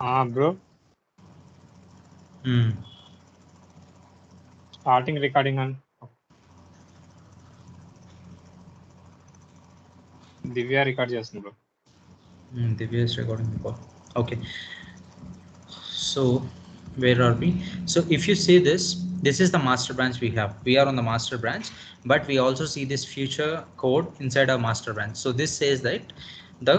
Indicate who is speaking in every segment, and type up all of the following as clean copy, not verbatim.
Speaker 1: Bro. Starting recording on Divya record చేస్తుంది bro.
Speaker 2: Divya is recording the call. Okay. So where are we? So if you see this is the master branch we have. We are on the master branch, but we also see this feature code inside our master branch. So this says that the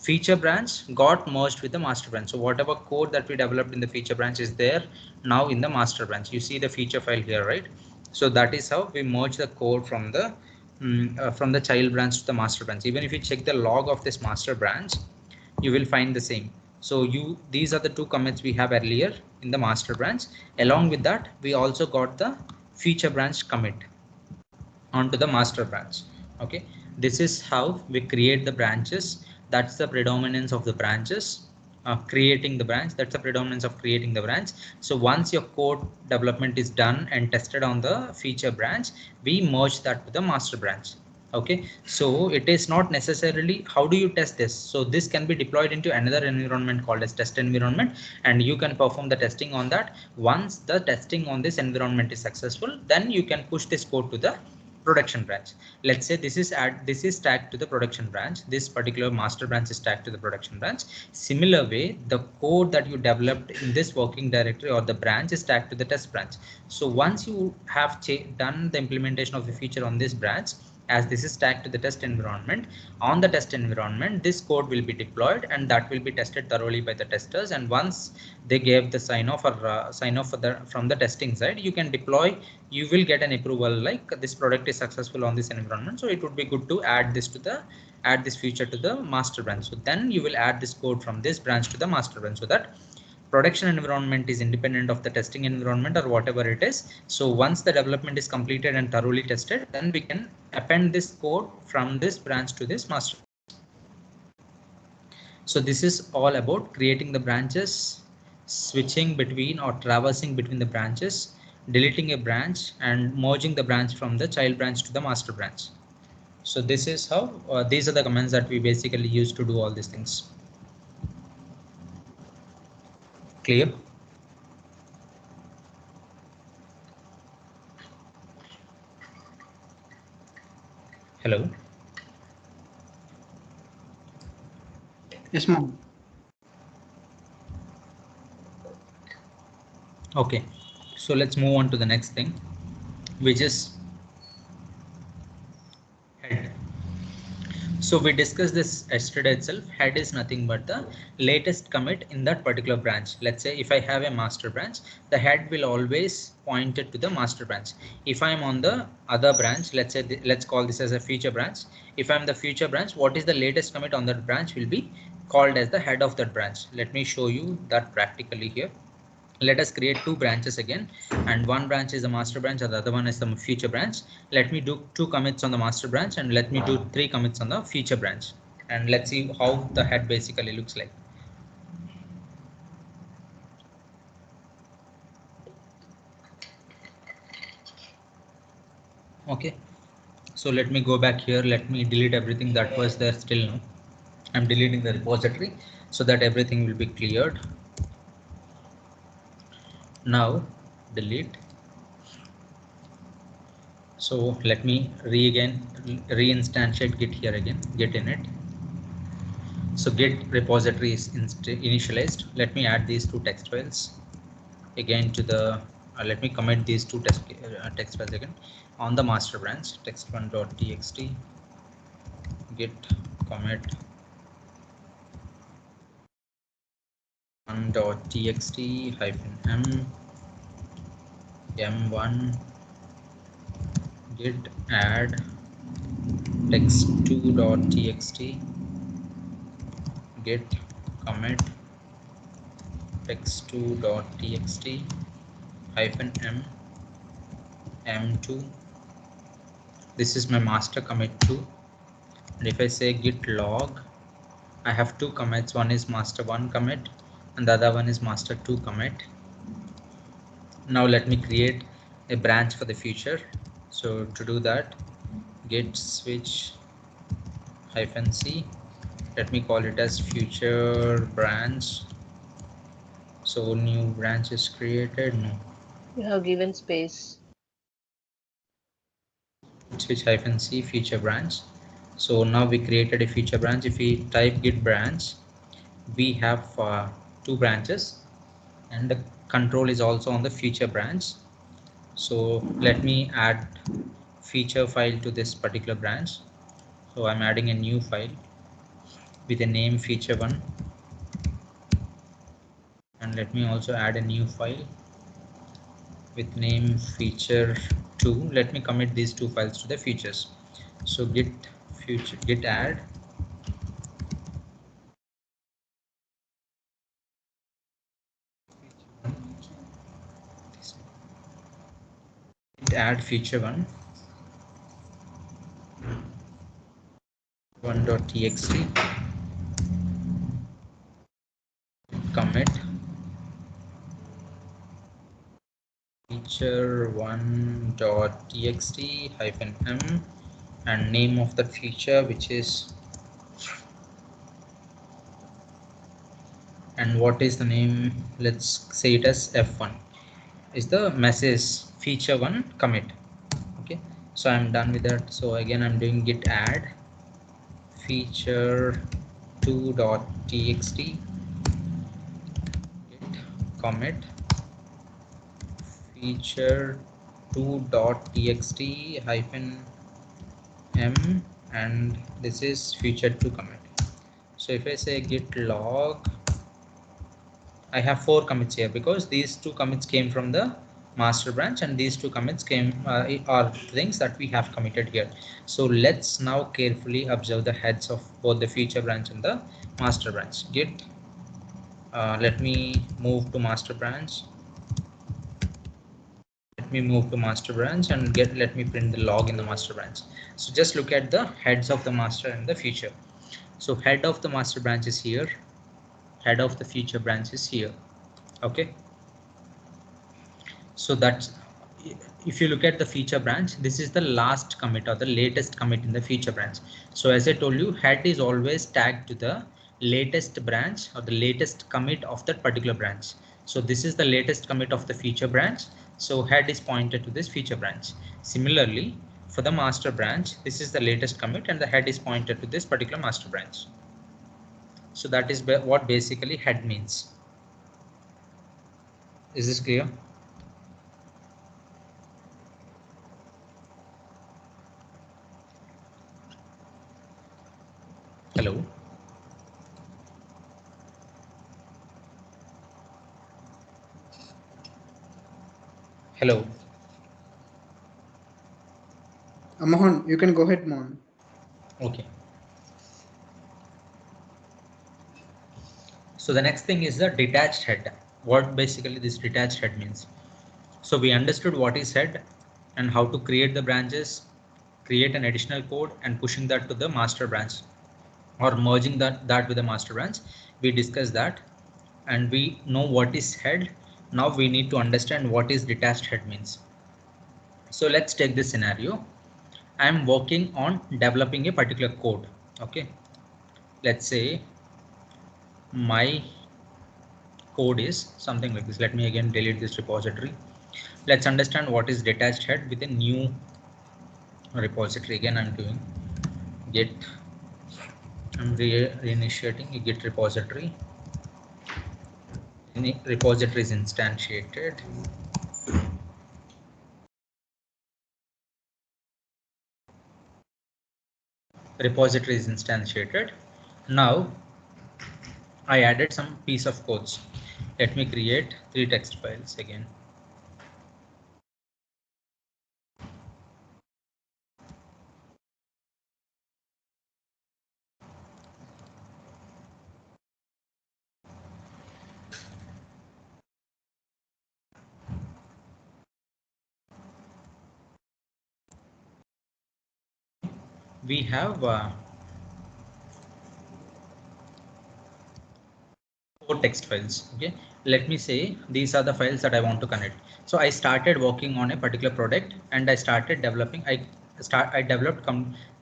Speaker 2: feature branch got merged with the master branch. So whatever code that we developed in the feature branch is there now in the master branch. You see the feature file here, right? So that is how we merge the code from the child branch to the master branch. Even if you check the log of this master branch, you will find the same. So these are the two commits we have earlier in the master branch. Along with that, we also got the feature branch commit onto the master branch. Okay, this is how we create the branches. That's the predominance of the branches. Creating the branch, that's the predominance of creating the branch. So once your code development is done and tested on the feature branch, we merge that to the master branch. Okay, so it is not necessarily how do you test this. So this can be deployed into another environment called as test environment, and you can perform the testing on that. Once the testing on this environment is successful, then you can push this code to the production branch. Let's say this is tagged to the production branch. This particular master branch is tagged to the production branch. Similar way, the code that you developed in this working directory or the branch is tagged to the test branch. So once you have done the implementation of the feature on this branch, as this is tagged to the test environment, on the test environment this code will be deployed and that will be tested thoroughly by the testers. And once they gave the sign off or from the testing side, you can deploy. You will get an approval like this product is successful on this environment. So it would be good to add this feature to the master branch. So then you will add this code from this branch to the master branch, so that production environment is independent of the testing environment or whatever it is. So once the development is completed and thoroughly tested, then we can append this code from this branch to this master. So this is all about creating the branches, switching between or traversing between the branches, deleting a branch and merging the branch from the child branch to the master branch. So this is how these are the commands that we basically use to do all these things. Clear? Hello.
Speaker 3: Yes, ma'am.
Speaker 2: Okay, so let's move on to the next thing, which is head. So we discussed this yesterday itself. Head is nothing but the latest commit in that particular branch. Let's say if I have a master branch, the head will always point it to the master branch. If I'm on the other branch, let's say let's call this as a feature branch. If I'm the feature branch, what is the latest commit on that branch will be called as the head of that branch. Let me show you that practically here. Let us create two branches again, and one branch is the master branch and the other one is the feature branch. Let me do 2 commits on the master branch and let me do 3 commits on the feature branch, and let's see how the head basically looks like. Okay, so let me go back here. Let me delete everything that was there still now. I'm deleting the repository so that everything will be cleared. Now delete. So let me reinstantiate Git here again, Git init. So Git repository is initialized. Let me add these two text files again to the let me commit these two text files again on the master branch, text1.txt git commit 1.txt -m m1 git add text2.txt git commit text2.txt -m m2. This is my master commit 2, and if I say git log, I have 2 commits. One is master 1 commit and the other one is master 2 commit. Now let me create a branch for the future. So to do that, git switch -c, let me call it as future branch So new branch is created. No.
Speaker 4: You have given space.
Speaker 2: Switch -c feature branch. So now we created a feature branch. If we type git branch, we have two branches, and the control is also on the feature branch. So let me add feature file to this particular branch. So I'm adding a new file with a name feature1, and let me also add a new file with name feature2. Let me commit these two files to the features. So git add feature1 1.txt commit feature1.txt -m and name of the feature, which is, and what is the name? Let's say it as f1 is the message feature1 commit. Okay, so I'm done with that. So again I'm doing git add feature2.txt git commit feature2.txt -m and this is feature2 commit. So if I say git log, I have 4 commits here because these 2 commits came from the master branch and these 2 commits came are things that we have committed here. So let's now carefully observe the heads of both the feature branch and the master branch. Git let me move to master branch. Let me move to master branch and let me print the log in the master branch. So just look at the heads of the master and the feature. So head of the master branch is here, head of the feature branch is here. Okay, so that's, if you look at the feature branch, this is the last commit or the latest commit in the feature branch. So as I told you, head is always tagged to the latest branch or the latest commit of that particular branch. So this is the latest commit of the feature branch, so head is pointed to this feature branch. Similarly, for the master branch, this is the latest commit and the head is pointed to this particular master branch. So that is what basically head means. Is this clear? Hello. Hello.
Speaker 3: Mohan, you can go ahead, Mohan.
Speaker 2: Okay. So the next thing is the detached head. What basically this detached head means. So we understood what is head and how to create the branches, create an additional code and pushing that to the master branch or merging that with the master branch. We discussed that and we know what is head. Now we need to understand what is detached head means. So let's take this scenario. I am working on developing a particular code. Okay, let's say my code is something like this. Let me again delete this repository. Let's understand what is detached head with a new repository. Again I'm doing git, I'm reinitiating a git repository. Repository is instantiated. Repository is instantiated. Now I added some piece of codes. Let me create 3 text files again. We have 4 text files. Okay, let me say these are the files that I want to connect. So I started working on a particular product and I started developing. I developed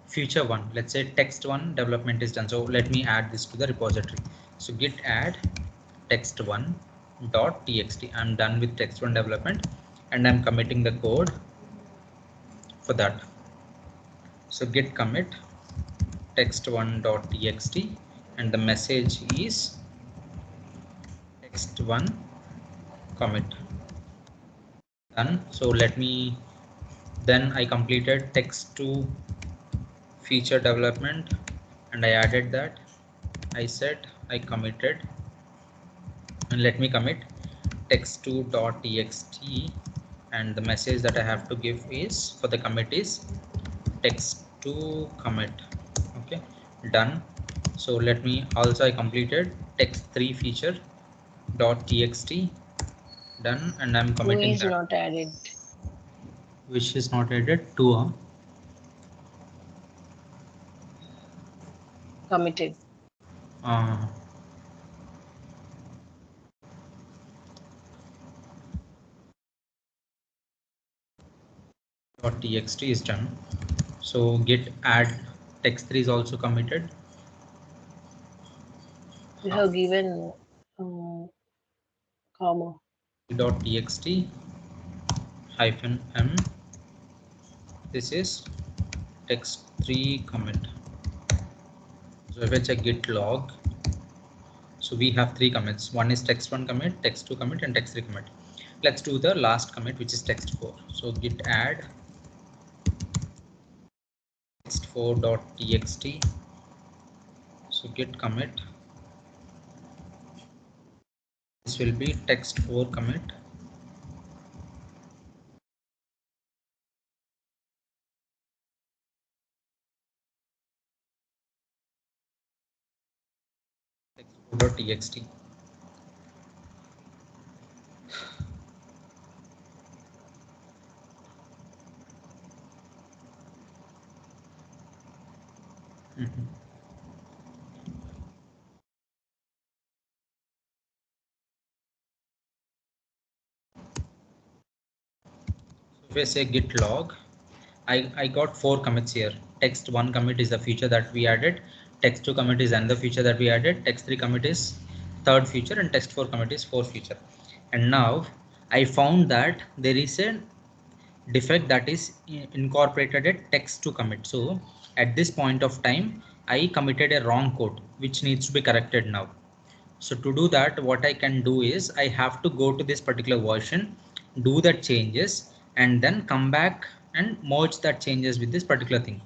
Speaker 2: feature 1. Let's say text 1 development is done. So let me add this to the repository. So git add text 1 text1.txt. I'm done with text1 development and I'm committing the code for that. So git commit text1.txt and the message is text1 commit. Done. So let me, then I completed text2 feature development and I added that. I said I committed, and let me commit text2.txt, and the message that I have to give is for the commit is text2 commit. Okay, done. So let me also, I completed text3 feature .txt, done, and I'm
Speaker 4: Who
Speaker 2: committing
Speaker 4: is
Speaker 2: that.
Speaker 4: not added?
Speaker 2: Which is not added to
Speaker 4: Committed.
Speaker 2: .txt is done. So git add text3 is also committed.
Speaker 4: You have given comma.
Speaker 2: .txt hyphen m. This is text3 commit. So if I check git log, so we have 3 commits. One is text1 commit, text2 commit, and text3 commit. Let's do the last commit, which is text4. So git add text4.txt. So git commit. This will be text4 commit. Text4.txt. If I say git log, I got 4 commits here. Text1 commit is the feature that we added. Text2 commit is another feature that we added. Text3 commit is third feature, and text4 commit is fourth feature. And now I found that there is a defect that is incorporated at text2 commit. So at this point of time, I committed a wrong code which needs to be corrected now. So to do that, what I can do is I have to go to this particular version, do the changes, and then come back and merge that changes with this particular thing.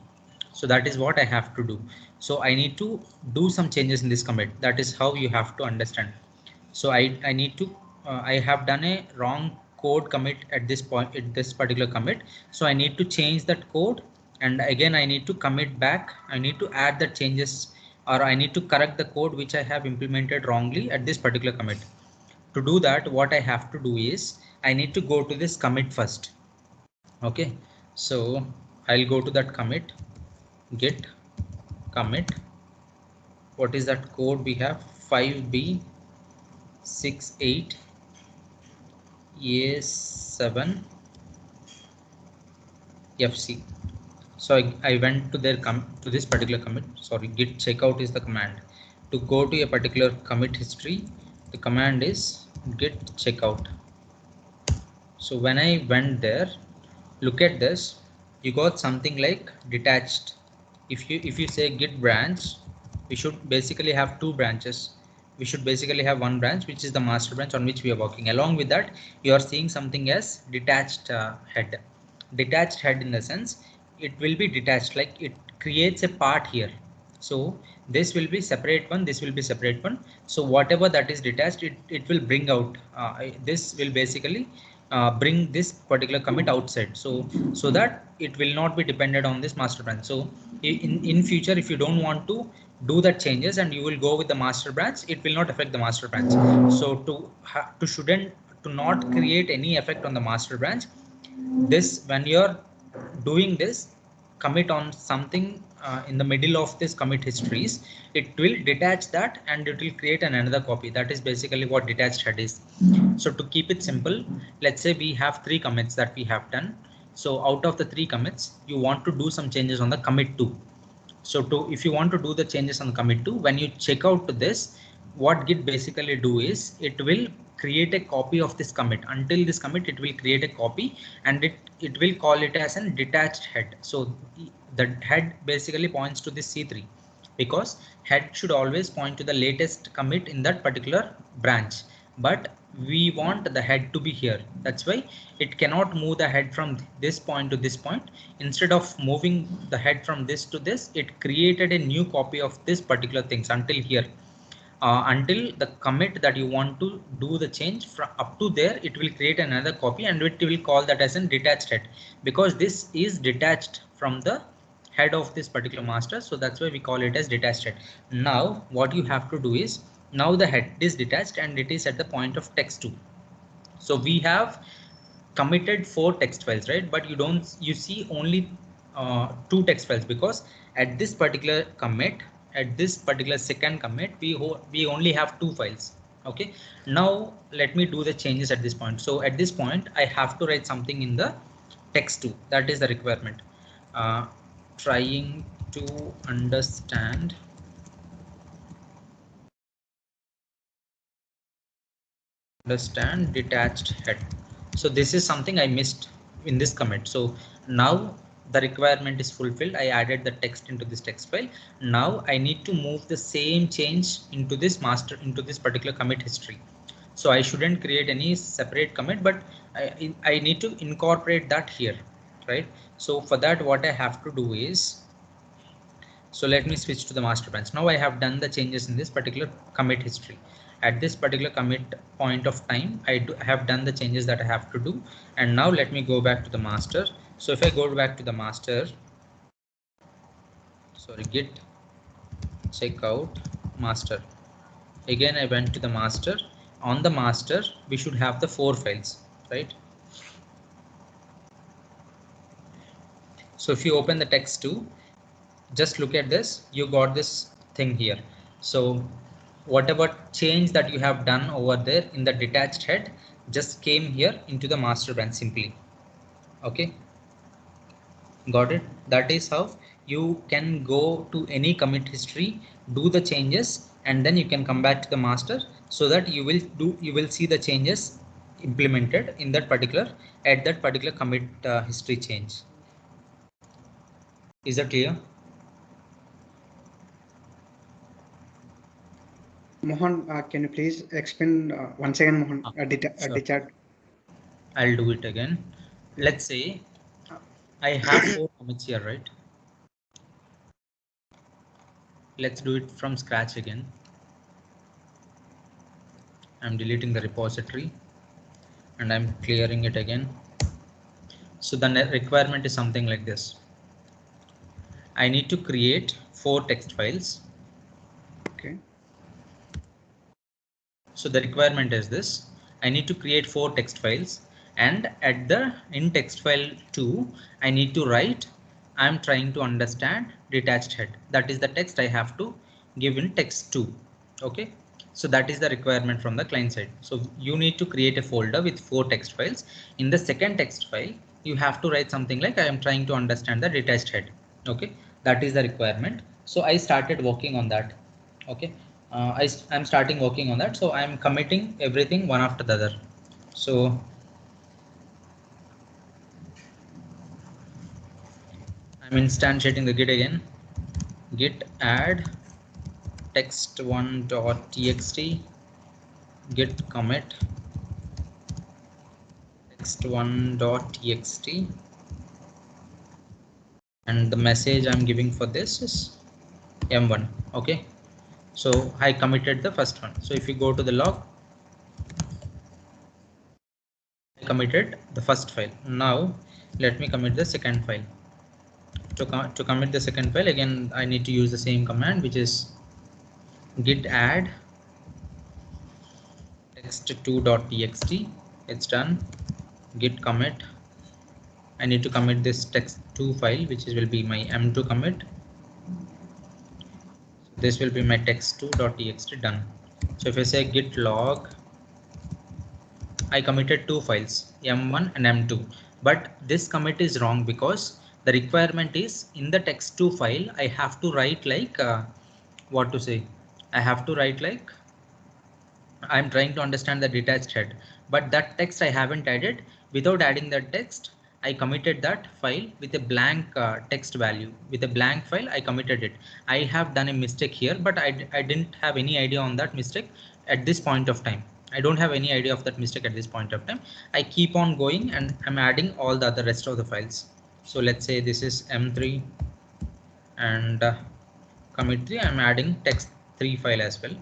Speaker 2: So that is what I have to do. So I need to do some changes in this commit. That is how you have to understand. So I need to, I have done a wrong code commit at this point, at this particular commit. So I need to change that code, and again I need to commit back. I need to add the changes, or I need to correct the code which I have implemented wrongly at this particular commit. To do that, what I have to do is I need to go to this commit first. Okay, so I'll go to that commit, git commit. What is that code we have? 5b68 A7 FC. So I went to their to this particular commit. Sorry, git checkout is the command. To go to a particular commit history, the command is git checkout. So when I went there, look at this, you got something like detached. If you say git branch, we should basically have 2 branches. We should basically have one branch, which is the master branch on which we are working. Along with that, you are seeing something as detached head. Detached head in the sense it will be detached, like it creates a part here. So this will be separate one, this will be separate one. So whatever that is detached, it will bring out, this will basically bring this particular commit outside, so that it will not be dependent on this master branch. So in future, if you don't want to do that changes and you will go with the master branch, it will not affect the master branch. So to not create any effect on the master branch, this, when you're doing this commit on something in the middle of this commit histories, it will detach that and it will create another copy. That is basically what detached head is. So to keep it simple, let's say we have 3 commits that we have done. So out of the 3 commits, you want to do some changes on the commit 2. So if you want to do the changes on commit 2, when you check out to this, what Git basically do is it will create a copy of this commit. Until this commit, it will create a copy, and it will call it as an detached head. So the head basically points to this C3, because head should always point to the latest commit in that particular branch, but we want the head to be here. That's why it cannot move the head from this point to this point. Instead of moving the head from this to this, it created a new copy of this particular things until here. Until the commit that you want to do the change from up to there, it will create another copy, and it will call that as a detached head, because this is detached from the head of this particular master. So that's why we call it as detached head. Now what you have to do is, now the head is detached and it is at the point of text2. So we have committed 4 text files, right? But you see only 2 text files, because at this particular commit, at this particular second commit, we only have 2 files. Okay, now let me do the changes at this point. So at this point I have to write something in the text2. That is the requirement. Trying to understand detached head. So this is something I missed in this commit. So now the requirement is fulfilled. I added the text into this text file. Now I need to move the same change into this master, into this particular commit history. So I shouldn't create any separate commit, but I need to incorporate that here, right? So for that, what I have to do is, so let me switch to the master branch. Now I have done the changes in this particular commit history. At this particular commit point of time, I have done the changes that I have to do. And now let me go back to the master. So if I go back to the master, sorry, git checkout master. Again, I went to the master. On the master, we should have the 4 files, right? So if you open the text2, just look at this, you got this thing here. So whatever change that you have done over there in the detached head just came here into the master branch simply. Okay, got it? That is how you can go to any commit history, do the changes, and then you can come back to the master, so that you will see the changes implemented in that particular, at that particular commit history change. Is that clear?
Speaker 3: Mohan, can you please explain once again, Mohan,
Speaker 2: Sure.
Speaker 3: detached?
Speaker 2: I'll do it again. Let's say I have 4 commits here, right? Let's do it from scratch again. I'm deleting the repository and I'm clearing it again. So the requirement is something like this. I need to create 4 text files.
Speaker 3: Okay.
Speaker 2: So the requirement is this. I need to create 4 text files, and at the in text file 2, I need to write, I'm trying to understand detached head. That is the text I have to give in text 2. Okay. So that is the requirement from the client side. So you need to create a folder with 4 text files. In the second text file, you have to write something like, I am trying to understand the detached head. Okay. That is the requirement. So I started working on that. Okay. I'm starting working on that. So I'm committing everything one after the other. So I'm instantiating the git again. Git add text1.txt, git commit text1.txt, and the message I'm giving for this is m1. Okay. So I committed the first one. So if you go to the log, I committed the first file. Now let me commit the second file. To commit the second file, again I need to use the same command, which is git add text2.txt. It's done. Git commit. I need to commit this text2 file, which will be my m2 commit. This will be my text2.txt. Done. So if I say git log, I committed 2 files, m1 and m2, but this commit is wrong, because the requirement is in the text2 file I have to write like what to say, I have to write like I'm trying to understand the detached head, but that text I haven't added. Without adding that text, I committed that file with a blank text value. With a blank file, I committed it. I have done a mistake here, but I didn't have any idea on that mistake at this point of time. I don't have any idea of that mistake at this point of time. I keep on going and I'm adding all the other rest of the files. So let's say this is M3 and commit 3. I'm adding text3 file as well.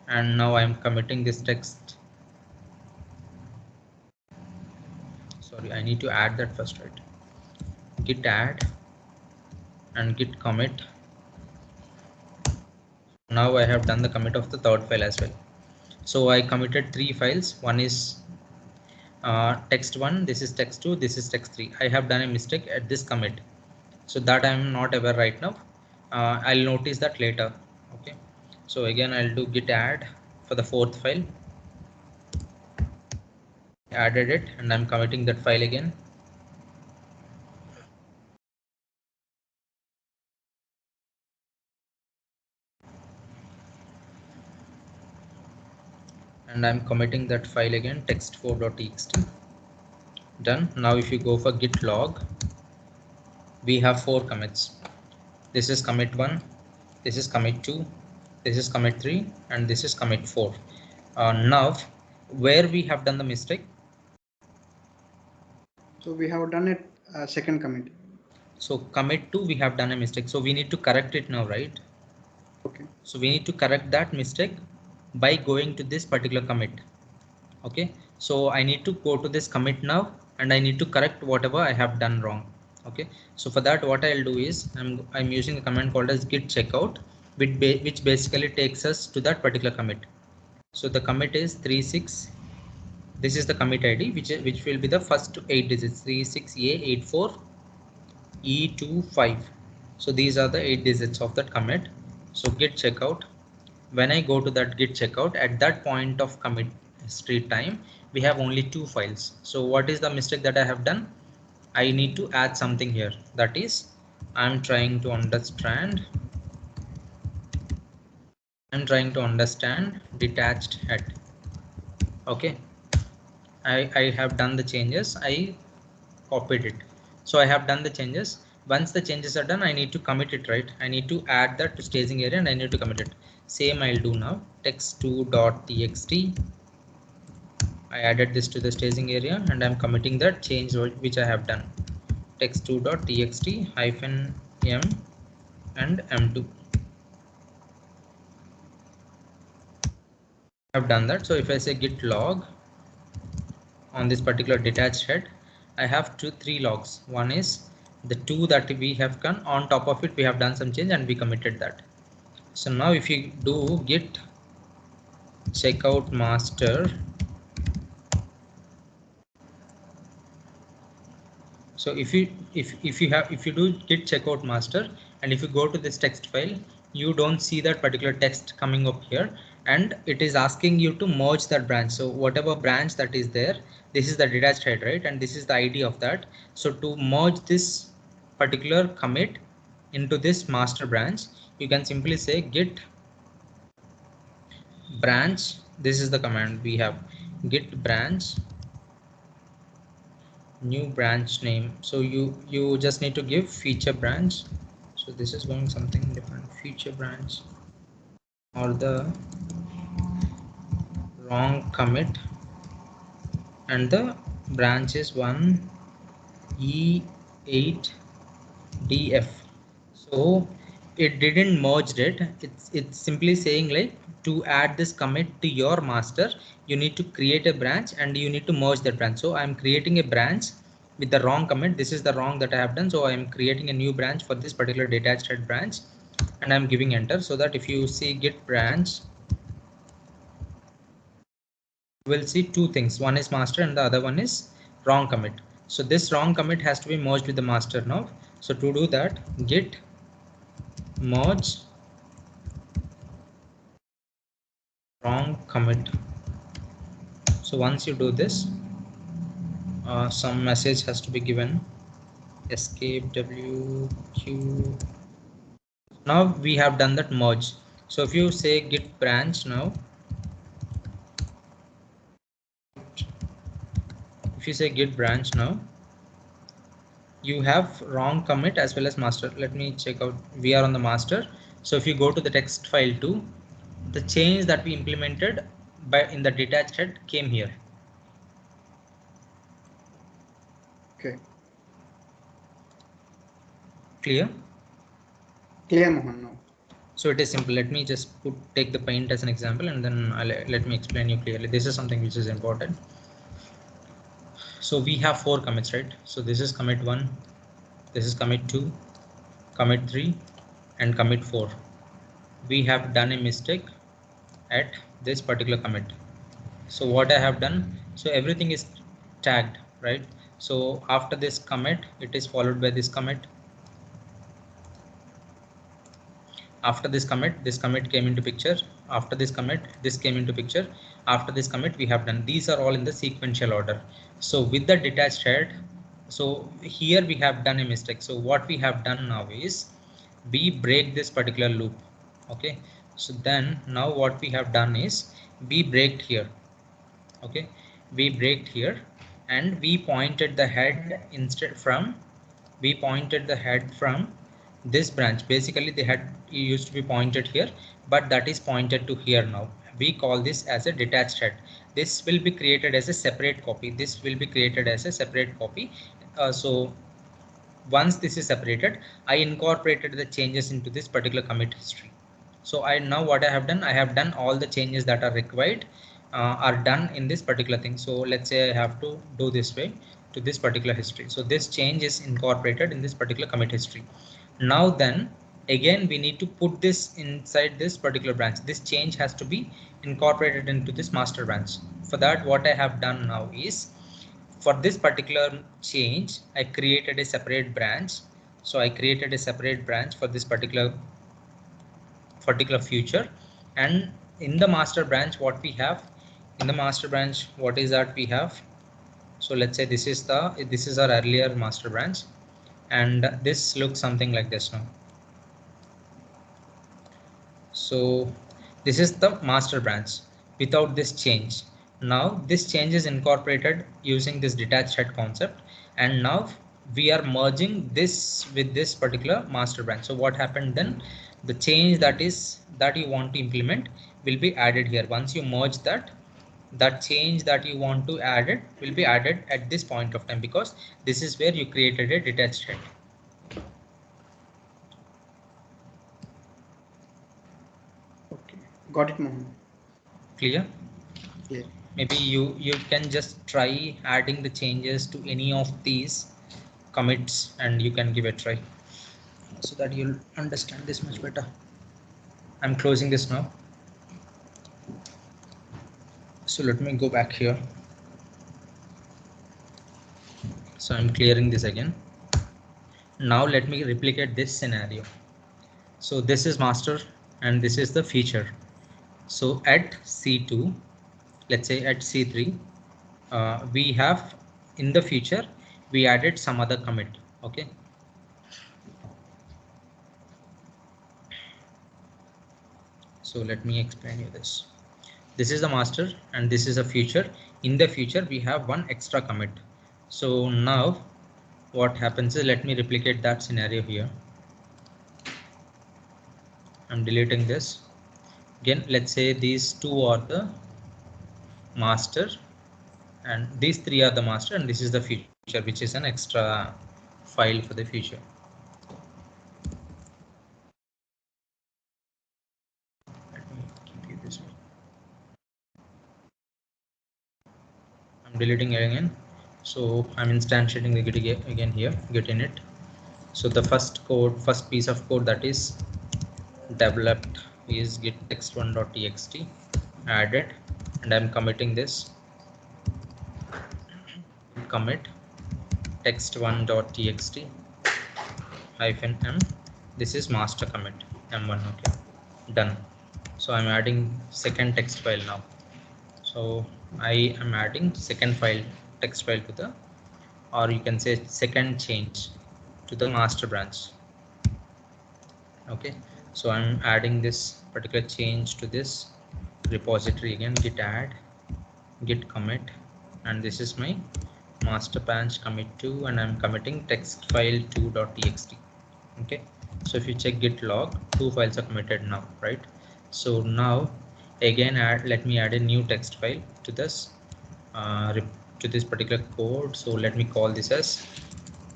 Speaker 2: And now I'm committing this text. Sorry, I need to add that first, right? Git add and git commit. Now I have done the commit of the third file as well. So I committed 3 files. One is text1, this is text2, this is text3. I have done a mistake at this commit, so that I am not aware right now. I'll notice that later. Okay, so again I'll do git add for the fourth file. Added it and I'm committing that file again. And I'm committing that file again, text4.txt. Done. Now if you go for git log, we have 4 commits. This is commit 1, this is commit 2, this is commit 3, and this is commit 4. Now where we have done the mistake?
Speaker 3: So we have done it second commit.
Speaker 2: So commit 2, we have done a mistake, so we need to correct it now, right?
Speaker 3: Okay.
Speaker 2: So we need to correct that mistake by going to this particular commit. Okay, so I need to go to this commit now and I need to correct whatever I have done wrong. Okay, so for that what I'll do is I'm using a command called as git checkout, which basically takes us to that particular commit. So the commit is 36. This is the commit ID, which will be the first 8 digits, 36A84E25. So these are the 8 digits of that commit. So git checkout. When I go to that git checkout, at that point of commit history time, we have only 2 files. So what is the mistake that I have done? I need to add something here. That is, I'm trying to understand detached head. Okay, I have done the changes. I copied it. So I have done the changes. Once the changes are done, I need to commit it, right? I need to add that to staging area and I need to commit it. Same I'll do now. Text2.txt. I added this to the staging area and I'm committing that change which I have done. Text2.txt -m and m2. I've done that. So if I say git log on this particular detached head, I have 3 logs. One is the 2 that we have done. On top of it, we have done some change and we committed that. So now if you do git checkout master, so if you do git checkout master and if you go to this text file, you don't see that particular text coming up here, and it is asking you to merge that branch. So whatever branch that is there, this is the detached head, right? And this is the ID of that. So to merge this particular commit into this master branch, you can simply say git branch. This is the command we have, git branch new branch name. So you just need to give feature branch. So this is going something different, feature branch, or the wrong commit, and the branch is 1E8DF. so it didn't merged it. It's simply saying like, to add this commit to your master, you need to create a branch and you need to merge that branch. So I'm creating a branch with the wrong commit. This is the wrong that I have done. So I'm creating a new branch for this particular detached head branch and I'm giving enter, so that if you see git branch, you will see 2 things. One is master and the other one is wrong commit. So this wrong commit has to be merged with the master now. So to do that, git merge wrong commit. So once you do this, some message has to be given, escape wq. Now we have done that merge. So if you say git branch now, you say git branch now, you have wrong commit as well as master. Let me check out. We are on the master. So if you go to the text file 2, the change that we implemented by in the detached head came here.
Speaker 3: Okay.
Speaker 2: Clear?
Speaker 3: Clear, Mohan, now.
Speaker 2: So it is simple. Let me just take the paint as an example, and then let me explain you clearly. This is something which is important. So we have 4 commits, right? So this is commit 1, this is commit 2, commit 3, and commit 4. We have done a mistake at this particular commit. So what I have done, so everything is tagged, right? So after this commit, it is followed by this commit. After this commit came into picture. After this commit, this came into picture. After this commit, we have done. These are all in the sequential order. So with the detached head, so here we have done a mistake. So what we have done now is we break this particular loop. Okay. So then now what we have done is we break here. Okay. We break here and we pointed the head instead from, we pointed the head from this branch. Basically the head used to be pointed here, but that is pointed to here now. We call this as a detached head. This will be created as a separate copy. This will be created as a separate copy. So once this is separated, I incorporated the changes into this particular commit history. So now what I have done, I have done all the changes that are required are done in this particular thing. So let's say I have to do this way to this particular history. So this change is incorporated in this particular commit history. Now then again we need to put this inside this particular branch. This change has to be incorporated into this master branch. For that, what I have done now is, for this particular change, I created a separate branch. So I created a separate branch for this particular future. And in the master branch, what we have in the master branch, what is that we have? So let's say this is our earlier master branch, and this looks something like this now. So this is the master branch without this change. Now this change is incorporated using this detached head concept, and now we are merging this with this particular master branch. So what happened then, the change that you want to implement will be added here. Once you merge that change that you want to add it will be added at this point of time, because this is where you created a detached head.
Speaker 3: Okay, got it, Mohan.
Speaker 2: Clear?
Speaker 3: Yeah.
Speaker 2: Maybe you can just try adding the changes to any of these commits and you can give it a try, so that you'll understand this much better. I'm closing this now. So let me go back here. So I'm clearing this again. Now let me replicate this scenario. So this is master and this is the feature. So at C2, let's say at C3, we have in the future we added some other commit. Okay. So let me explain you this. This is the master and this is a feature. In the future we have one extra commit. So now what happens is, let me replicate that scenario here. I'm deleting this again. Let's say these two are the master and these three are the master, and this is the future, which is an extra file for the future. Let me keep it this way. I'm deleting it again. So I'm instantiating the git again here, git init. So the first piece of code that is developed is git text1.txt added, and I'm committing this. Commit text1.txt -m. This is master commit m1. Okay, done. So I'm adding second text file now. So I am adding second text file to the, or you can say second change to the master branch. Okay, so I'm adding this particular change to this repository again, git add, git commit, and this is my master branch commit to, and I'm committing text file 2.txt. Okay, so if you check git log, 2 files are committed now, right? So now again let me add a new text file to this to this particular code. So let me call this as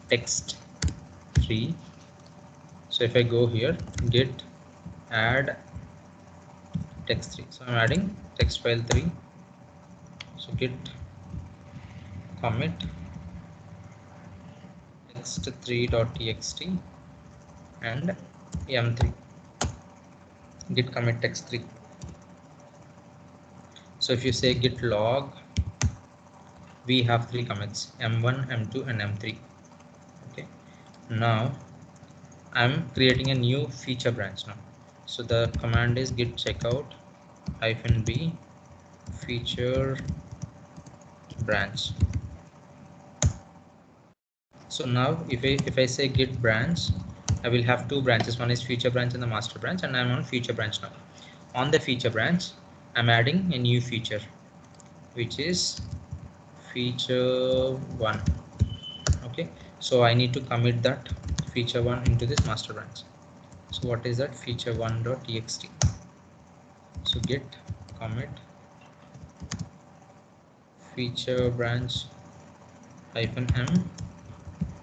Speaker 2: text3. so if I go here, git add text3, so I'm adding text file 3. so git commit text3.txt and m3, git commit text3. so if you say git log, we have 3 commits, m1, m2 and m3. okay, now I'm creating a new feature branch now. So the command is git checkout -b feature branch. So now if I say git branch, I will have 2 branches. One is feature branch and the master branch, and I'm on feature branch now. On the feature branch, I'm adding a new feature, which is feature 1. okay, so I need to commit that feature 1 into this master branch. So what is that? feature1.txt. so git commit feature branch -m.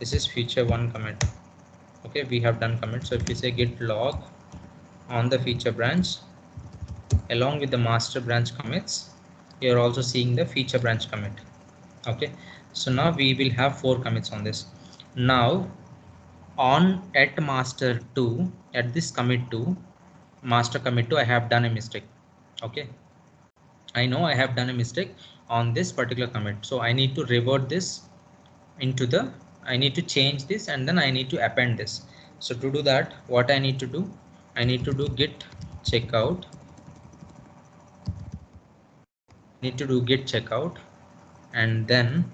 Speaker 2: this is feature 1 commit. okay, we have done commit. So if you say git log on the feature branch along with the master branch commits, you're also seeing the feature branch commit. okay, so now we will have 4 commits on this. Now on at master 2, at this commit 2, master commit 2, I have done a mistake. okay, I know I have done a mistake on this particular commit, so I need to revert this into the, I need to change this, and then I need to append this. So to do that, what I need to do, I need to do git checkout, and then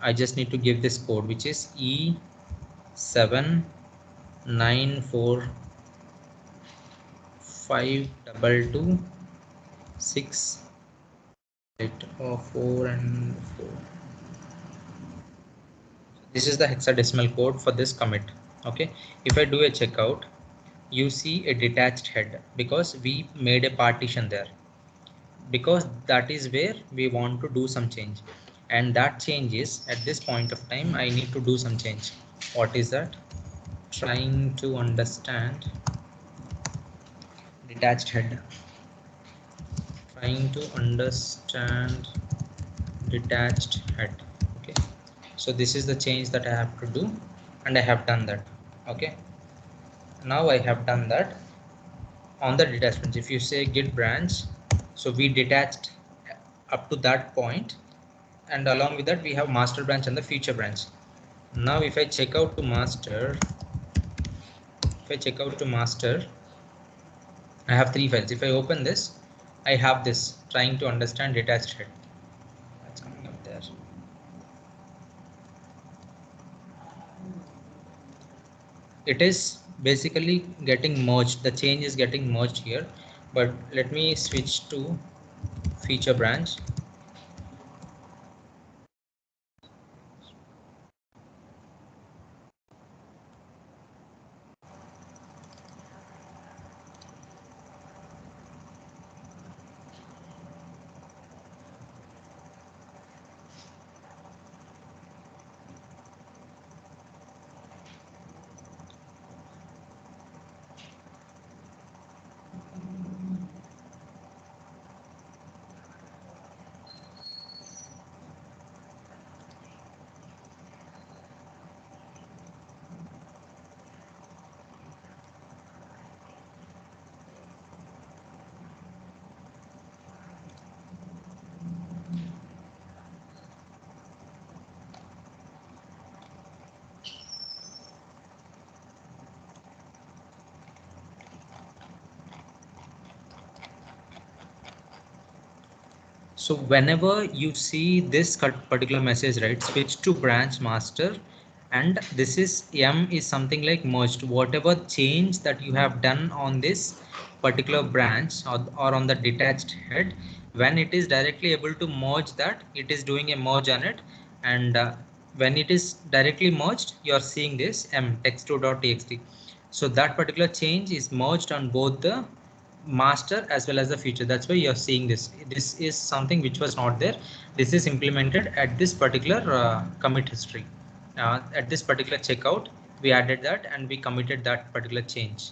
Speaker 2: I just need to give this code, which is E7945226 4 and 4. This is the hexadecimal code for this commit. okay, if I do a checkout, you see a detached head because we made a partition there, because that is where we want to do some change, and that change is at this point of time I need to do some change. What is that? Trying to understand detached head, trying to understand detached head. okay, so this is the change that I have to do, and I have done that. okay, now I have done that on the detachment. If you say git branch, so we detached up to that point, and along with that we have master branch and the feature branch. Now if I check out to master, I have 3 files. If I open this, I have this trying to understand detached head. That's coming up there. It is basically getting merged. The change is getting merged here, but let me switch to feature branch. So whenever you see this particular message, right, switch to branch master, and this is M is something like merged. Whatever change that you have done on this particular branch or on the detached head, When it is directly able to merge that, it is doing a merge on it, and when it is directly merged, you are seeing this text2.txt. So that particular change is merged on both the master as well as the feature. That's why you are seeing this. This is something which was not there. This is implemented at this particular commit history. At this particular checkout, we added that and we committed that particular change.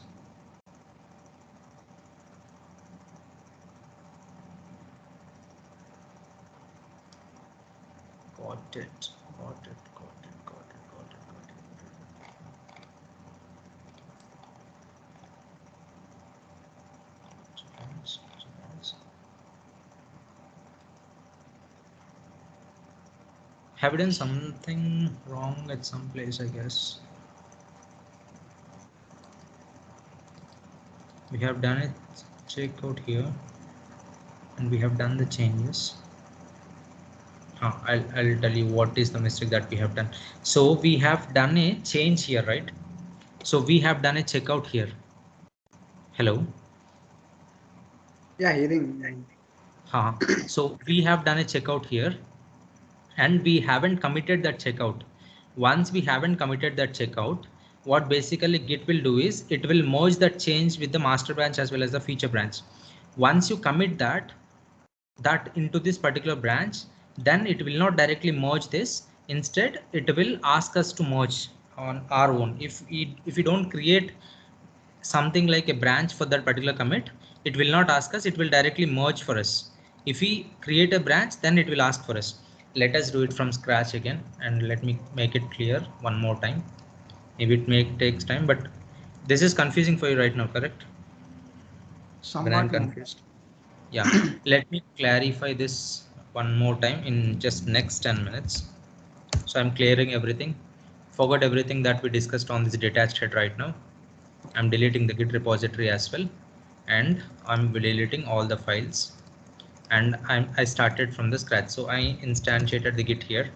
Speaker 2: Got it. Have you done something wrong at some place? I guess we have done it. Check out here, and we have done the changes. I'll tell you what is the mistake that we have done. So we have done a change here, right? So we have done a checkout here. Hello.
Speaker 3: Yeah, hearing.
Speaker 2: So we have done a checkout here, and we haven't committed that checkout. Once we haven't committed that checkout, what basically Git will do is it will merge that change with the master branch as well as the feature branch. Once you commit that into this particular branch, then it will not directly merge this. Instead, it will ask us to merge on our own. If we don't create something like a branch for that particular commit, it will not ask us, it will directly merge for us. If we create a branch, then it will ask for us. Let us do it from scratch again, and let me make it clear one more time. Maybe it takes time, but this is confusing for you right now, correct? When I'm confused. Yeah, let me clarify this one more time in just next 10 minutes. So I'm clearing everything. Forgot everything that we discussed on this detached head right now. I'm deleting the Git repository as well, and I'm deleting all the files, and I started from the scratch. So I instantiated the Git here,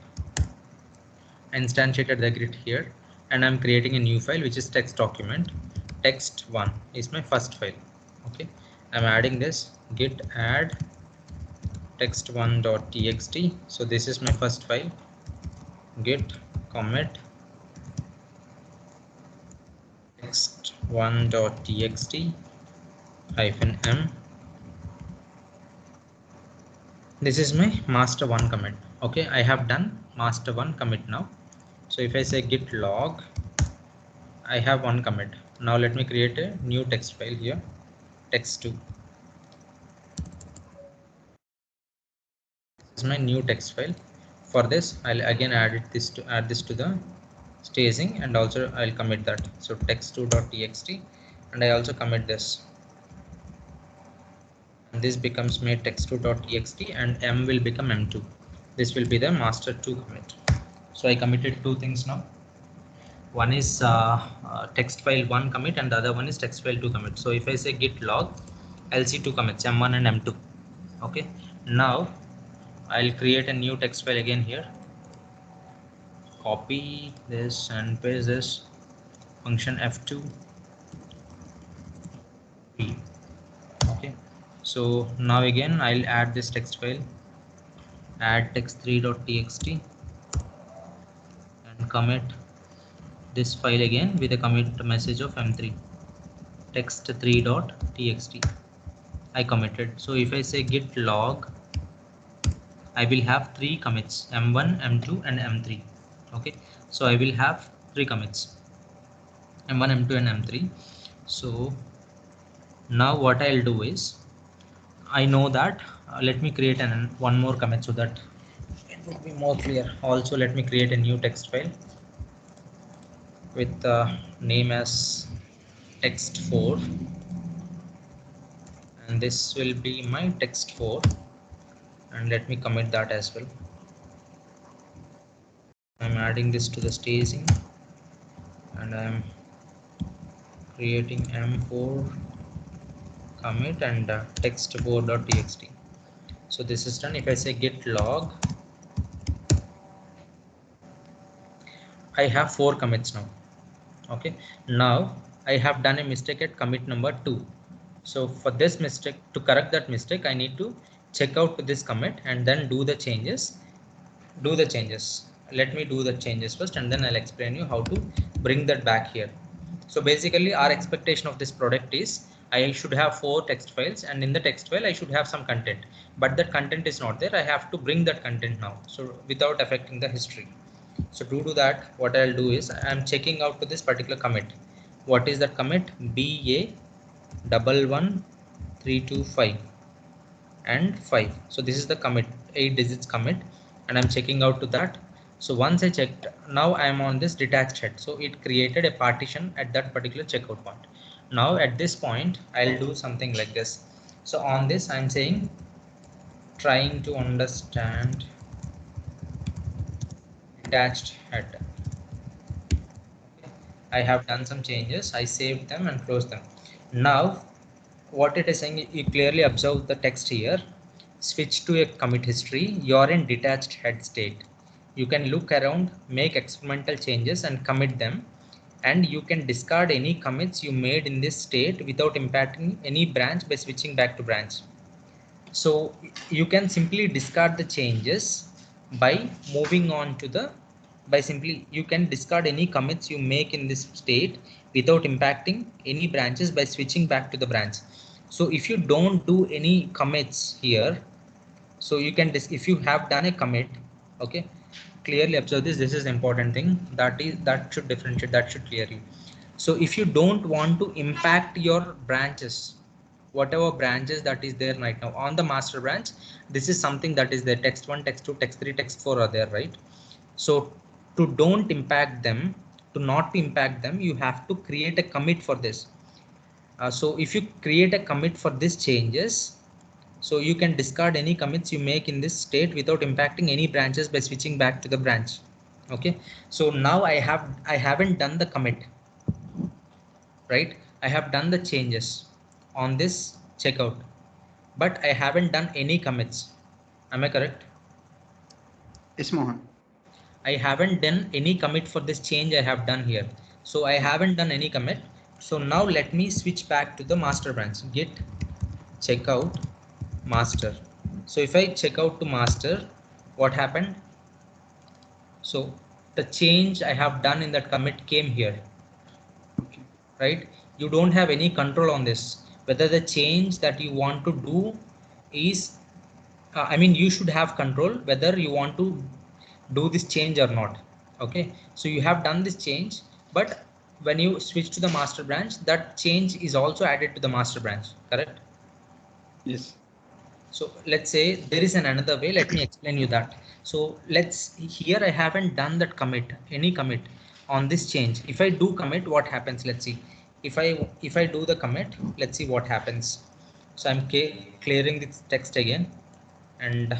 Speaker 2: and I'm creating a new file which is text document. Text1 is my first file. Okay, I'm adding this git add text1.txt. so this is my first file. Git commit text1.txt -m. This is my master1 commit. Okay, I have done master1 commit now. So if I say git log, I have one commit. Now let me create a new text file here, text2. This is my new text file. For this, I'll again add this to the staging, and also I'll commit that. So text2.txt, and I also commit this. And this becomes my text2.txt, and m will become m2. This will be the master2 commit. So I committed two things now. One is text file 1 commit, and the other one is text file 2 commit. So if I say git log, I'll see two commits, m1 and m2. Okay, now I'll create a new text file again here. Copy this and paste this. Function f2. Okay, so now again I'll add this text file, add text3.txt, and commit this file again with a commit message of m3, text3.txt. I committed. So if I say git log, I will have three commits, m1, m2 and m3. Okay, so I will have three commits, m1, m2 and m3. So now what I'll do is, I know that let me create one more commit so that it would be more clear. Also, let me create a new text file with the name as text4, and this will be my text4, and let me commit that as well. I'm adding this to the staging, and I'm creating m4 commit and text4.txt. so this is done. If I say git log, I have 4 commits now. Okay, now I have done a mistake at commit number 2. So for this mistake, to correct that mistake, I need to check out this commit and then do the changes. Let me do the changes first, and then I'll explain you how to bring that back here. So basically our expectation of this product is I should have 4 text files, and in the text file I should have some content, but that content is not there. I have to bring that content now, so without affecting the history. So to do that, what I'll do is I'm checking out to this particular commit. What is that commit? BA11325 and 5. So this is the commit, 8 digits commit, and I'm checking out to that. So once I checked, now I am on this detached head, so it created a partition at that particular checkout point. Now at this point I'll do something like this. So on this I'm saying trying to understand detached head. I have done some changes, I saved them and closed them. Now what it is saying, you clearly observe the text here. Switch to a commit history. You're in detached head state. You can look around, make experimental changes and commit them, and you can discard any commits you made in this state without impacting any branch by switching back to branch. So you can simply discard the changes by moving on to the, you can discard any commits you make in this state without impacting any branches by switching back to the branch. So if you don't do any commits here, so you can if you have done a commit, okay, clearly observe this. This is important thing that should differentiate, that should clear you. So if you don't want to impact your branches, whatever branches that is there right now on the master branch, this is something that is there, text 1, text 2, text 3, text 4 are there, right? So to don't impact them, to not to impact them, you have to create a commit for this. So if you create a commit for this changes, so you can discard any commits you make in this state without impacting any branches by switching back to the branch. Okay, so now I haven't done the commit, right? I have done the changes on this checkout, but I haven't done any commits. Am I correct?
Speaker 3: Yes, Mohan.
Speaker 2: I haven't done any commit for this change I have done here. So I haven't done any commit. So now let me switch back to the master branch. Git checkout master. So if I check out to master, what happened? So the change I have done in that commit came here.
Speaker 3: Okay.
Speaker 2: Right? You don't have any control on this. Whether the change that you want to do is, you should have control whether you want to do this change or not. Okay, so you have done this change, but when you switch to the master branch, that change is also added to the master branch, correct?
Speaker 3: Yes.
Speaker 2: So let's say there is another way. Let me explain you that. So here I haven't done that commit, any commit on this change. If I do commit, what happens? Let's see. If I do the commit, let's see what happens. So I'm clearing this text again, and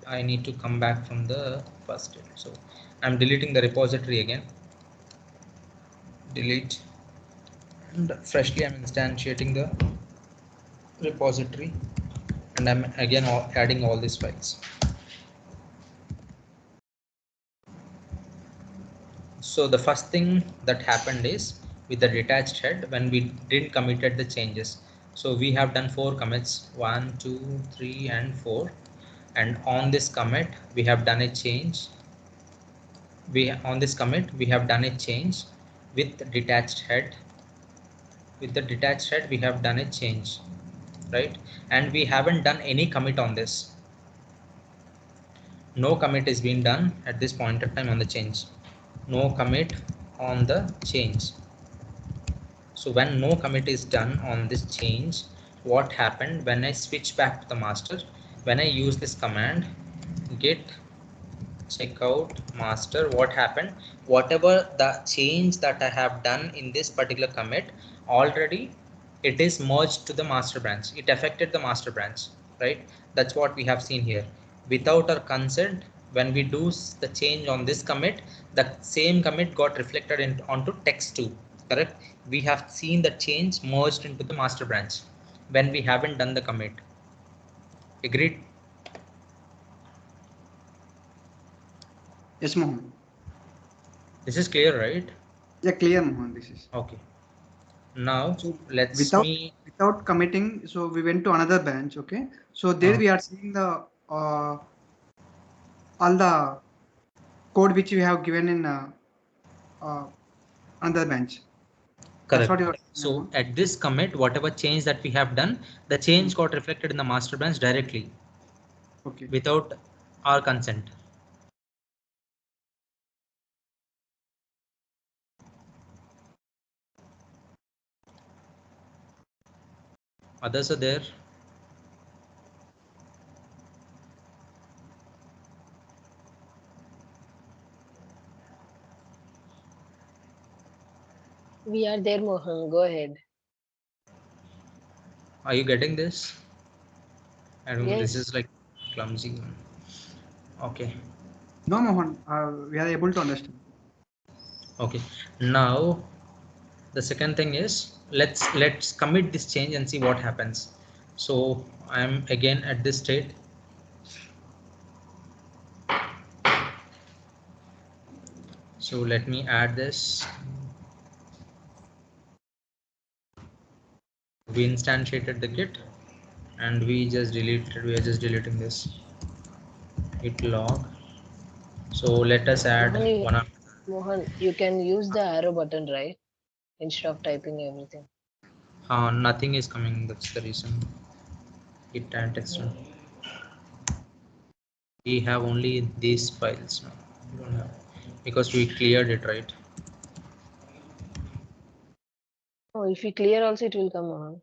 Speaker 2: I need to come back from the first. So I'm deleting the repository again. Delete, and freshly I'm instantiating the repository, and I'm again adding all these files. So the first thing that happened is with the detached head, when we didn't committed the changes. So we have done 4 commits, 1, 2, 3 and 4, and on this commit we have done a change. On this commit we have done a change with the detached head. With the detached head we have done a change, right? And we haven't done any commit on this. No commit is being done at this point of time on the change. No commit on the change. So when no commit is done on this change, what happened when I switch back to the master? When I use this command git checkout master, what happened? Whatever the change that I have done in this particular commit, already it is merged to the master branch. It affected the master branch, right? That's what we have seen here. Without our consent, when we do the change on this commit, the same commit got reflected onto text 2, correct? We have seen the change merged into the master branch when we haven't done the commit. Agreed?
Speaker 3: Yes, Mohan.
Speaker 2: This is clear, right?
Speaker 3: Yeah, clear, Mohan. This is
Speaker 2: Okay. Now
Speaker 3: so
Speaker 2: let's
Speaker 3: without
Speaker 2: me
Speaker 3: without committing, so we went to another branch. Okay, so there we are seeing the all the code which we have given in uh, another branch. That's what
Speaker 2: Correct.
Speaker 3: you are saying,
Speaker 2: So
Speaker 3: Mohan.
Speaker 2: at this commit, whatever change that we have done, the change got reflected in the master branch directly
Speaker 3: Okay.
Speaker 2: without our consent. Others are there.
Speaker 4: We are there, Mohan. Go ahead.
Speaker 2: Are you getting this? I don't know. This
Speaker 4: Yes.
Speaker 2: is like clumsy. Okay.
Speaker 3: No, Mohan, we are able to understand.
Speaker 2: Okay. Now the second thing is let's commit this change and see what happens. So I'm again at this state. So let me add this. We instantiated the git and we are just deleting this git log. So let us add
Speaker 4: Mohan,
Speaker 2: one of
Speaker 4: Mohan, you can use the arrow button, right? Instead of typing everything.
Speaker 2: nothing is coming, that's the reason. Git add text. We have only these files now. We don't have, because we cleared it, right?
Speaker 4: Oh, if you clear also, it will come on.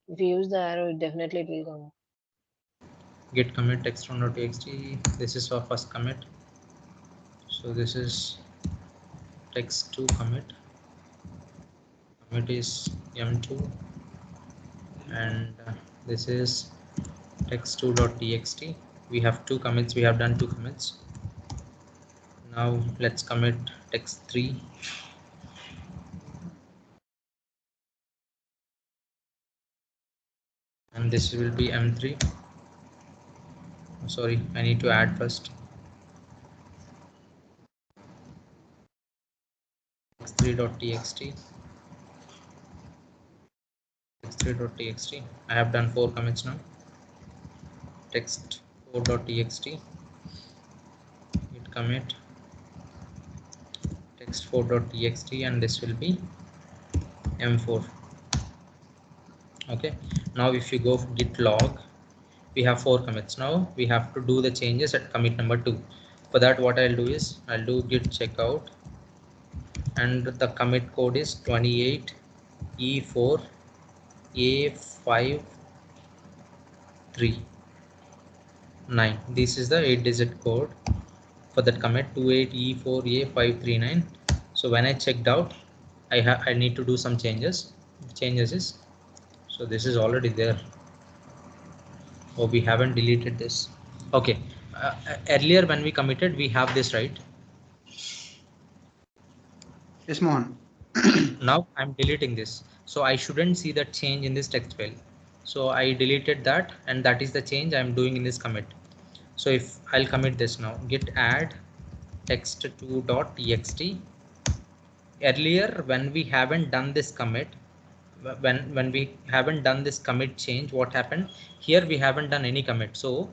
Speaker 4: If you use the arrow, it definitely will come.
Speaker 2: Git commit text1.txt. This is our first commit. So this is text2 commit. Commit is m2, and this is text2.txt. We have two commits. We have done two commits. Now let's commit text3. And this will be m3. Sorry, I need to add first. text3.txt. text3.txt. I have done 4 commits now. Text4.txt. Git commit text4.txt, and this will be m4. Okay, now if you go for git log, we have 4 commits. Now we have to do the changes at commit number 2. For that, what I'll do is I'll do git checkout, and the commit code is 28 E4 A539. This is the 8-digit code for that commit, 28E4A539. So when I checked out, I need to do some changes. So this is already there. Oh, we haven't deleted this. Okay, earlier when we committed, we have this, right?
Speaker 3: Yes, Mohan.
Speaker 2: Now I'm deleting this, so I shouldn't see that change in this text file. So I deleted that, and that is the change I'm doing in this commit. So if I'll commit this now, git add text2.txt. Earlier when we haven't done this commit, when we haven't done this commit change, what happened here? We haven't done any commit, so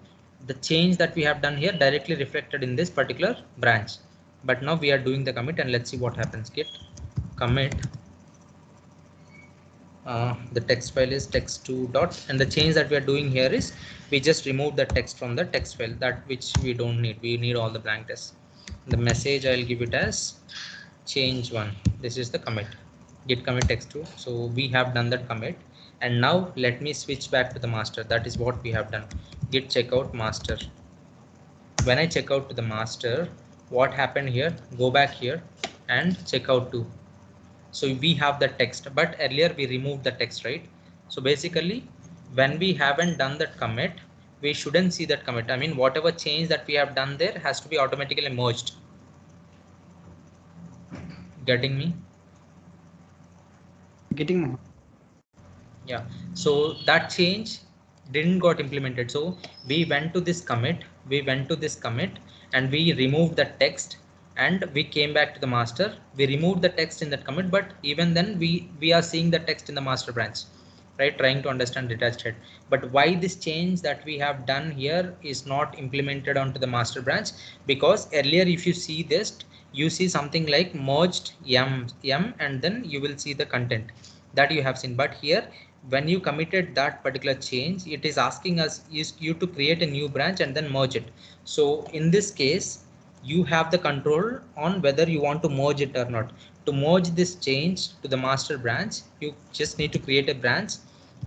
Speaker 2: the change that we have done here directly reflected in this particular branch. But now we are doing the commit, and let's see what happens. Git commit, the text file is text2 dot, and the change that we are doing here is we just remove the text from the text file, that which we don't need. We need all the blank text. The message I'll give it as change 1. This is the commit, git commit text2. So we have done that commit, and now let me switch back to the master. That is what we have done. Git checkout master. When I check out to the master, what happened here? Go back here and check out to. So we have the text, but earlier we removed the text, right? So basically when we haven't done that commit, we shouldn't see that commit. I mean, whatever change that we have done there has to be automatically merged. Getting me?
Speaker 3: Getting, Mohan.
Speaker 2: Yeah, so that change didn't got implemented. So we went to this commit, and we removed the text, and we came back to the master. We removed the text in that commit, but even then we are seeing the text in the master branch, right? Trying to understand detached head. But why this change that we have done here is not implemented onto the master branch? Because earlier, if you see this, you see something like merged m and then you will see the content that you have seen. But here, when you committed that particular change, it is asking us is you to create a new branch and then merge it. So in this case, you have the control on whether you want to merge it or not. To merge this change to the master branch, you just need to create a branch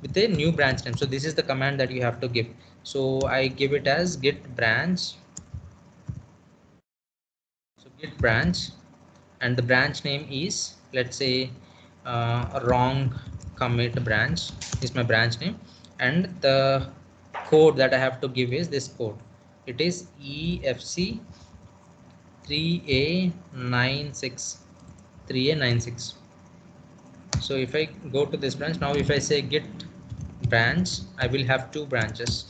Speaker 2: with a new branch name. So this is the command that you have to give. So I give it as git branch. So git branch, and the branch name is, let's say, wrong commit branch is my branch name, and the code that I have to give is this code. It is EFC 3A96. So if I go to this branch now, if I say git branch, I will have two branches.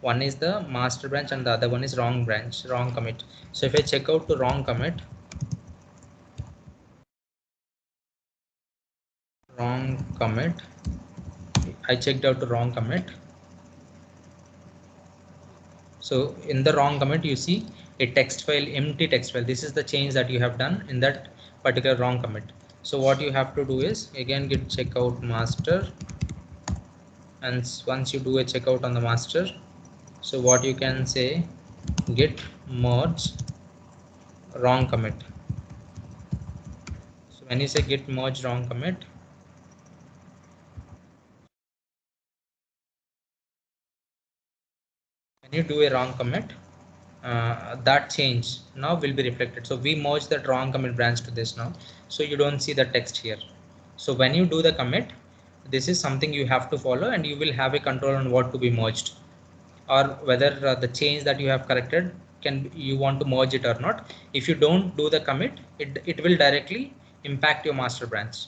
Speaker 2: One is the master branch and the other one is wrong branch, wrong commit. So if I check out to wrong commit, I checked out the wrong commit. So in the wrong commit, you see a text file, empty text file. This is the change that you have done in that particular wrong commit. So what you have to do is again git checkout master, and once you do a checkout on the master, so what you can say, git merge wrong commit. So when you say git merge wrong commit, when you do a wrong commit, that change now will be reflected. So we merge that wrong commit branch to this now, so you don't see the text here. So when you do the commit, this is something you have to follow, and you will have a control on what to be merged, or whether the change that you have corrected you want to merge it or not. If you don't do the commit, it will directly impact your master branch.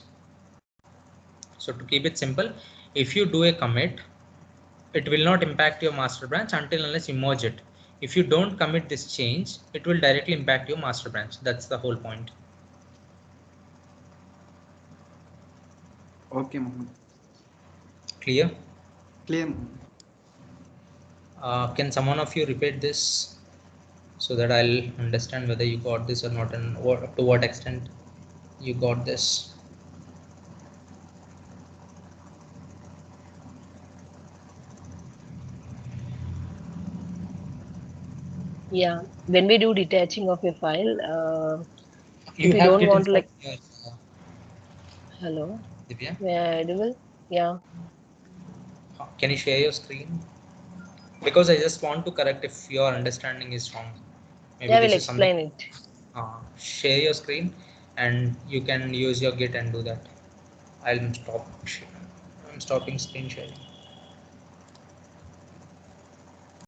Speaker 2: So to keep it simple, if you do a commit, it will not impact your master branch until unless you merge it. If you don't commit this change, it will directly impact your master branch. That's the whole point.
Speaker 3: Okay, Mohammed.
Speaker 2: Clear?
Speaker 3: Clear, Mohammed.
Speaker 2: Can someone of you repeat this so that I'll understand whether you got this or not, and to what extent you got this?
Speaker 4: Yeah, when we do detaching of a file,
Speaker 2: You
Speaker 4: if we
Speaker 2: have
Speaker 4: don't
Speaker 2: Git
Speaker 4: want to
Speaker 2: installed
Speaker 4: like,
Speaker 2: here,
Speaker 4: hello,
Speaker 2: Divya.
Speaker 4: yeah, audible? Yeah,
Speaker 2: Can you share your screen? Because I just want to correct if your understanding is wrong. Maybe
Speaker 4: yeah, we'll
Speaker 2: this is something.
Speaker 4: explain it.
Speaker 2: Share your screen, and you can use your Git and do that. I'm stopping screen sharing.